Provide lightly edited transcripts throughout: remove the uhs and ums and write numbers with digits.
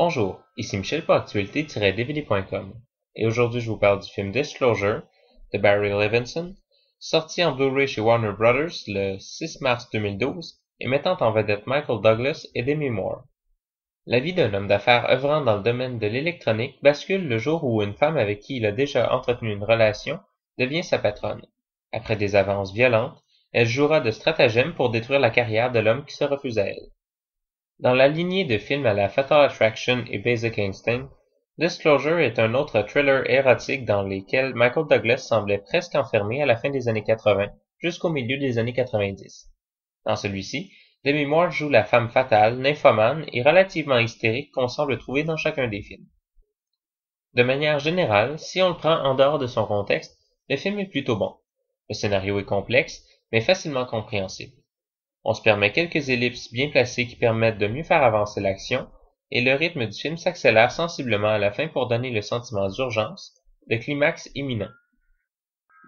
Bonjour, ici Michel pour Actualité-DVD.com et aujourd'hui je vous parle du film Disclosure de Barry Levinson, sorti en Blu-ray chez Warner Bros. Le 6 mars 2012 et mettant en vedette Michael Douglas et Demi Moore. La vie d'un homme d'affaires œuvrant dans le domaine de l'électronique bascule le jour où une femme avec qui il a déjà entretenu une relation devient sa patronne. Après des avances violentes, elle jouera de stratagèmes pour détruire la carrière de l'homme qui se refuse à elle. Dans la lignée de films à la Fatal Attraction et Basic Instinct, Disclosure est un autre thriller érotique dans lesquels Michael Douglas semblait presque enfermé à la fin des années 80 jusqu'au milieu des années 90. Dans celui-ci, Demi Moore joue la femme fatale, nymphomane et relativement hystérique qu'on semble trouver dans chacun des films. De manière générale, si on le prend en dehors de son contexte, le film est plutôt bon. Le scénario est complexe, mais facilement compréhensible. On se permet quelques ellipses bien placées qui permettent de mieux faire avancer l'action, et le rythme du film s'accélère sensiblement à la fin pour donner le sentiment d'urgence, de climax imminent.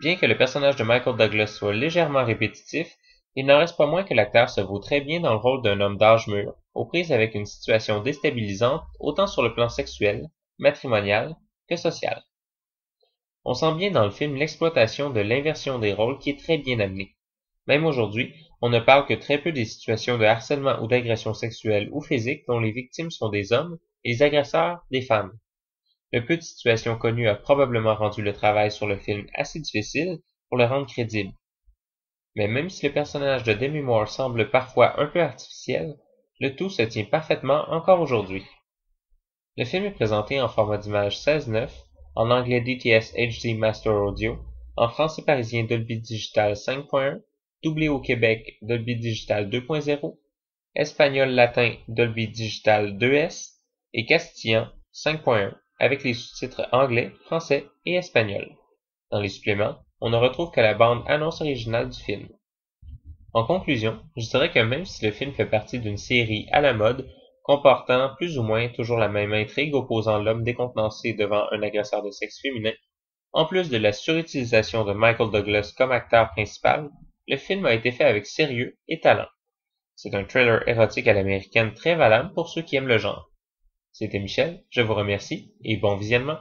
Bien que le personnage de Michael Douglas soit légèrement répétitif, il n'en reste pas moins que l'acteur se vaut très bien dans le rôle d'un homme d'âge mûr, aux prises avec une situation déstabilisante autant sur le plan sexuel, matrimonial, que social. On sent bien dans le film l'exploitation de l'inversion des rôles qui est très bien amenée. Même aujourd'hui, on ne parle que très peu des situations de harcèlement ou d'agression sexuelle ou physique dont les victimes sont des hommes et les agresseurs des femmes. Le peu de situations connues a probablement rendu le travail sur le film assez difficile pour le rendre crédible. Mais même si le personnage de Demi Moore semble parfois un peu artificiel, le tout se tient parfaitement encore aujourd'hui. Le film est présenté en format d'image 16:9, en anglais DTS HD Master Audio, en français parisien Dolby Digital 5.1, doublé au Québec Dolby Digital 2.0, espagnol latin Dolby Digital 2S et castillan 5.1 avec les sous-titres anglais, français et espagnol. Dans les suppléments, on ne retrouve que la bande annonce originale du film. En conclusion, je dirais que même si le film fait partie d'une série à la mode, comportant plus ou moins toujours la même intrigue opposant l'homme décontenancé devant un agresseur de sexe féminin, en plus de la surutilisation de Michael Douglas comme acteur principal, le film a été fait avec sérieux et talent. C'est un thriller érotique à l'américaine très valable pour ceux qui aiment le genre. C'était Michel, je vous remercie et bon visionnement.